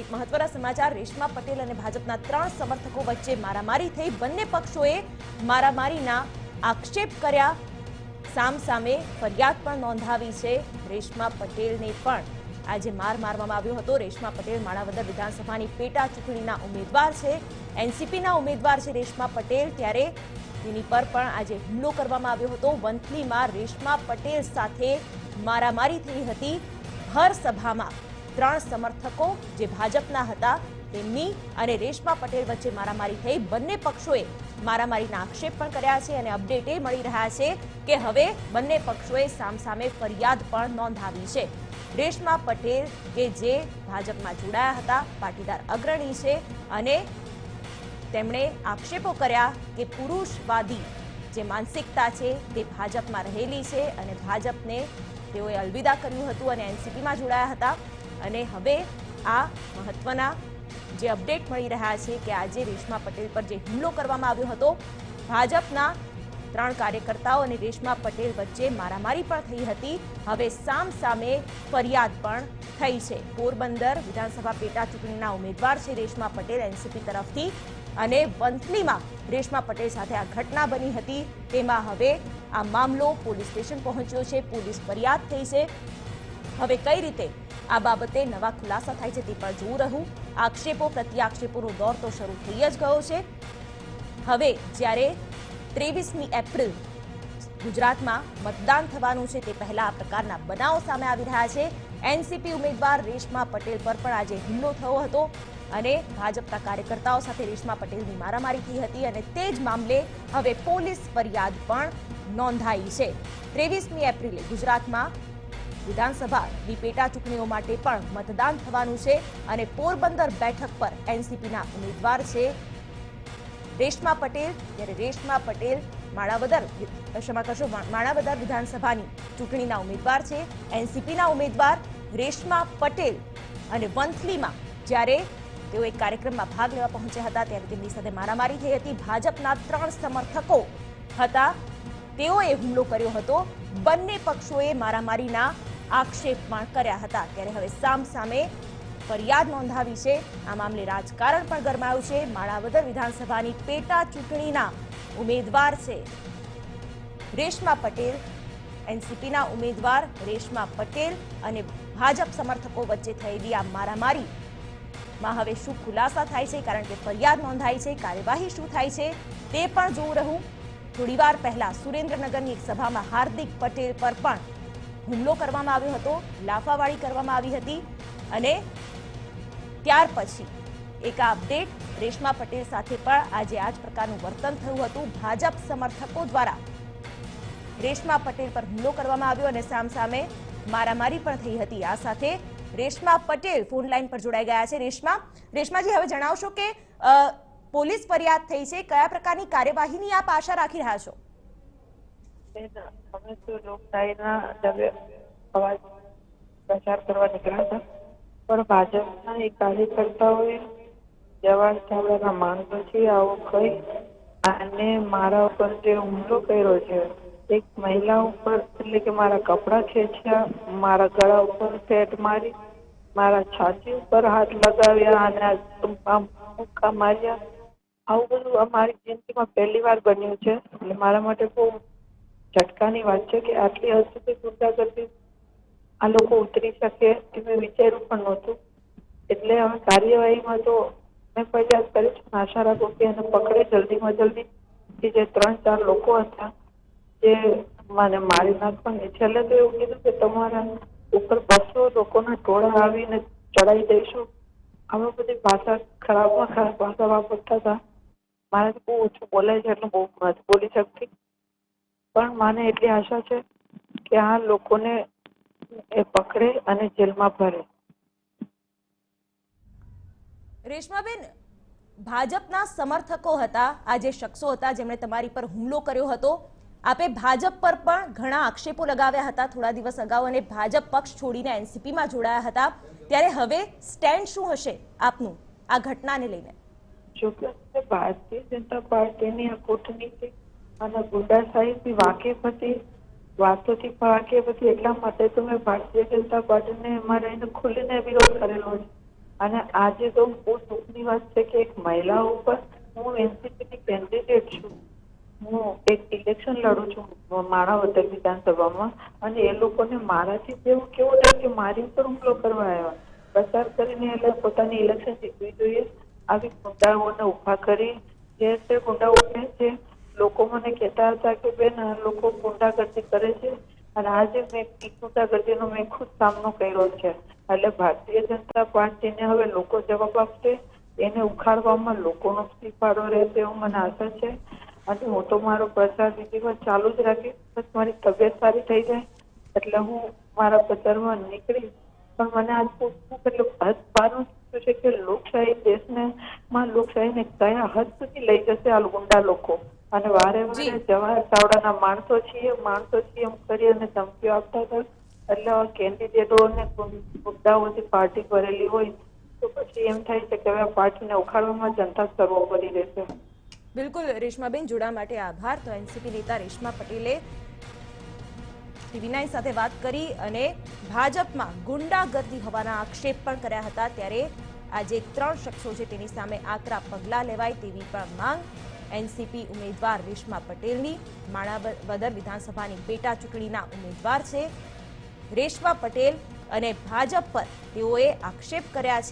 એક મહત્વના સમાચાર, રેશમા પટેલ અને ભાજપના 3 સમર્થકો વચ્ચે મારામારી થઈ। બંને પક્ષોએ મારામારીના આક્ષેપ કર્યા, સામસામે ફરિયાદ પણ નોંધાવી છે। રેશમા પટેલને પણ આજે માર મારવામાં આવ્યો હતો। રેશમા પટેલ માણાવદર વિધાનસભાની પેટા ચૂંટણીના ઉમેદવાર છે, એનસીપીના ઉમેદવાર છે રેશમા પટેલ। ત્યારે તેની પર પણ આજે હુમલો કરવામાં આવ્યો હતો। વંથલીમાં રેશમા પટેલ સાથે મારામારી થઈ હતી। ભર સભામાં 3 સમર્થકો જે ભાજપના હતા તેમની અને રેશમા પટેલ વચ્ચે મારામારી થઈ। બંને પક્ષોએ મારામારીના આક્ષેપ પણ કર્યા છે અને અપડેટ એ મળી રહ્યા છે કે હવે બંને પક્ષોએ સામસામે ફરિયાદ પણ નોંધાવી છે। રેશમા પટેલ કે જે ભાજપમાં જોડાયા હતા, પાટીદાર અગ્રણી છે અને તેમણે આક્ષેપો કર્યા કે પુરુષવાદી જે માનસિકતા છે તે ભાજપમાં રહેલી છે અને ભાજપને તેઓએ અલવિદા કર્યું હતું અને એનસીપીમાં જોડાયા હતા। અને હવે આ મહત્વના જે અપડેટ મળી રહ્યા છે કે આજે રેશમા પટેલ પર જે હુમલો કરવામાં આવ્યો હતો, ભાજપના 3 કાર્યકર્તાઓ અને રેશમા પટેલ વચ્ચે મારામારી પણ થઈ હતી। હવે સામસામે ફરિયાદ પણ થઈ છે। પોરબંદર વિધાનસભા પેટા ચૂંટણીના ઉમેદવાર છે રેશમા પટેલ એનસીપી તરફથી અને વંથલીમાં રેશમા પટેલ સાથે આ ઘટના બની હતી। તેમાં હવે આ મામલો પોલીસ સ્ટેશન પહોંચ્યો છે, પોલીસ ફરિયાદ થઈ છે। હવે કઈ રીતે આ બાબતે નવા ખુલાસા થાય છે તે પણ જોવું રહ્યું। આક્ષેપો પ્રત્યાક્ષેપોનો દોર તો શરૂ થઈ જ ગયો છે। હવે જ્યારે 23મી એપ્રિલ ગુજરાતમાં મતદાન થવાનું છે તે પહેલા આ પ્રકારના બનાવો સામે આવી રહ્યા છે। એનસીપી ઉમેદવાર રેશમા પટેલ પર પણ આજે હુમલો થયો હતો અને ભાજપના કાર્યકર્તાઓ સાથે રેશમા પટેલની મારામારી થઈ હતી અને તે જ મામલે હવે પોલીસ ફરિયાદ પણ નોંધાઈ છે। 23મી એપ્રિલે ગુજરાતમાં વિધાનસભાની પેટા ચૂંટણીઓ માટે પણ મતદાન થવાનું છે અને પોરબંદર બેઠક પર એનસીપીના ઉમેદવાર છે રેશમા પટેલ। ત્યારે રેશમા પટેલ માણાવદર વિધાનસભાની ચૂંટણીના ઉમેદવાર છે, એનસીપીના ઉમેદવાર રેશમા પટેલ અને વંથલીમાં જ્યારે તેઓ એક કાર્યક્રમમાં ભાગ લેવા પહોંચ્યા હતા ત્યારે તેમની સાથે મારામારી થઈ હતી। ભાજપના 3 સમર્થકો હતા, તેઓએ હુમલો કર્યો હતો। બંને પક્ષોએ મારામારીના આક્ષેપ પણ કર્યા હતા। ત્યારે હવે સામસામે ફરિયાદ નોંધાવી છે। આ મામલે રાજકારણ પણ ગરમાયું છે। માણાવદર વિધાનસભાની પેટા ચૂંટણીના ઉમેદવાર છે રેશમા પટેલ, એનસીપીના ઉમેદવાર રેશમા પટેલ અને ભાજપ સમર્થકો વચ્ચે થયેલી આ મારામારીમાં હવે શું ખુલાસા થાય છે, કારણ કે ફરિયાદ નોંધાઈ છે, કાર્યવાહી શું થાય છે તે પણ જોવું રહ્યું। થોડીવાર પહેલા સુરેન્દ્રનગરની એક સભામાં હાર્દિક પટેલ પર પણ હુમલો કરવામાં આવ્યો હતો, લાફાવાળી કરવામાં આવી હતી અને ત્યાર પછી એક અપડેટ રેશમા પટેલ સાથે પણ આજે આ જ પ્રકારનું વર્તન થયું હતું। ભાજપ સમર્થકો દ્વારા રેશમા પટેલ પર હુમલો કરવામાં આવ્યો અને સામસામે મારામારી પણ થઈ હતી। આ સાથે રેશમા પટેલ ફોન લાઈન પર જોડાઈ ગયા છે। રેશમાજી, હવે જણાવશો કે પોલીસ ફરિયાદ થઈ છે, કયા પ્રકારની કાર્યવાહીની આપ આશા રાખી રહ્યા છો? અમે તો લોકશાહીના અવાજ પ્રચાર કરવા નીકળ્યા હતા, પણ ભાજપના એક કાર્યકર્તાઓએ જવાહર ચાવડાના માણસોથી આવું કહી અને મારા ઉપર જે હુમલો કર્યો છે, એક મહિલા ઉપર એટલે કે મારા કપડા ખેંચ્યા, મારા ગળા ઉપર ફેટ મારી, મારા છાતી ઉપર હાથ લગાવ્યા અને મુક્કા માર્યા। આવું બધું અમારી જિંદગીમાં પહેલી વાર બન્યું છે। એટલે મારા માટે બહુ ઝટકાની વાત છે કે આટલી હદ સુધી ગુંડાગર્દી આ લોકો ઉતરી શકે એ મેં વિચાર્યું પણ નહોતું। એટલે હવે કાર્યવાહીમાં તો મેં ફરિયાદ કરીશ, આશા રાખું કે એને પકડે જલ્દીમાં જલ્દી, કે જે 3-4 લોકો હતા જે મને મારી નાખવાની। છેલ્લે તો એવું કીધું કે તમારા ઉપર 200 લોકોના ટોળા આવીને ચડાઈ દઈશું। આમાં બધી ભાષા ખરાબમાં ખરાબ ભાષા વાપરતા હતા। મારાથી બહુ ઓછું બોલાય છે એટલે બહુ નથી બોલી શકતી, પણ મને એટલી આશા છે કે આ લોકોને એ પકડે અને જેલમાં ભરે। રેશમાબેન, ભાજપના સમર્થકો હતા, આ જે શખ્સો હતા જેમણે તમારી પર હુમલો કર્યો હતો, આપે ભાજપ પર પણ ઘણા આક્ષેપો લગાવ્યા હતા થોડા દિવસ અગાઉ અને ભાજપ પક્ષ છોડીને એનસીપીમાં જોડાયા હતા। ત્યારે હવે સ્ટેન્ડ શું હશે આપનું આ ઘટનાને લઈને? જોકે ભારતીય જનતા પાર્ટીની આ કૂટનીતિ અને ગુંડાશાહીથી વાકેફ હતી, વાતોથી વાકેફ હતી, એટલા માટે તો મેં ભારતીય જનતા પાર્ટીને એમાં રહીને ખુલીને વિરોધ કરેલો છે। અને આજે તો બહુ દુઃખની વાત છે કે એક મહિલા ઉપર, હું એનસીપીની કેન્ડિડેટ છું, હું એક ઇલેક્શન લડું છું માણાવદર વિધાનસભામાં, અને એ લોકોને મારાથી જેવું કેવું થાય કે મારી ઉપર હુમલો કરવા આવ્યા. પ્રચાર કરીને એટલે પોતાની ઇલેક્શન જીતવી જોઈએ. આવી ગુંડાઓને ઉભા કરી જે તે ગુંડાઓ છે, લોકો મને કહેતા હતા કે બેન આ લોકો ગુંડાગર્દી કરે છે, અને આજે મેં ગુંડાગર્દીનો મેં ખુદ સામનો કર્યો છે. એટલે ભારતીય જનતા પાર્ટીને હવે લોકો જવાબ આપશે, એને ઉખાડવામાં લોકોનો ફાળો રહેશે એવું મને આશા છે. અને હું તો મારો પ્રચાર વિધિવત ચાલુ જ રાખીશ, બસ મારી તબિયત સારી થઈ જાય એટલે હું મારા પ્રચારમાં નીકળીશ. પણ મને આજ હદ પારનું છે કે લોકશાહી દેશને માં લોકશાહીને કયા હદ સુધી લઈ જશે આ ગુંડા લોકો. અને વારે જી વારે જવાહર ચાવડાના માણસો છીએ એમ કરી અને ધમકીઓ આપતા હતા. એટલે કેન્ડિડેટોને મુદ્દાઓથી પાર્ટી ભરેલી હોય તો પછી એમ થાય છે કે હવે પાર્ટીને ઉખાડવામાં જનતા કરવો પડી રહેશે. બિલકુલ રેશમાબેન, જોડાવા માટે આભાર. તો એનસીપી નેતા રેશમા પટેલે ટીવી9 સાથે વાત કરી અને ભાજપમાં ગુંડાગર્દી હોવાના આક્ષેપ પણ કર્યા હતા. ત્યારે આજે 3 શખ્સો છે તેની સામે આકરા પગલાં લેવાય તેવી પણ માંગ એનસીપી ઉમેદવાર રેશમા પટેલની. માણાવદર વિધાનસભાની પેટા ચૂંટણીના ઉમેદવાર છે રેશમા પટેલ, અને ભાજપ પર તેઓએ આક્ષેપ કર્યા છે.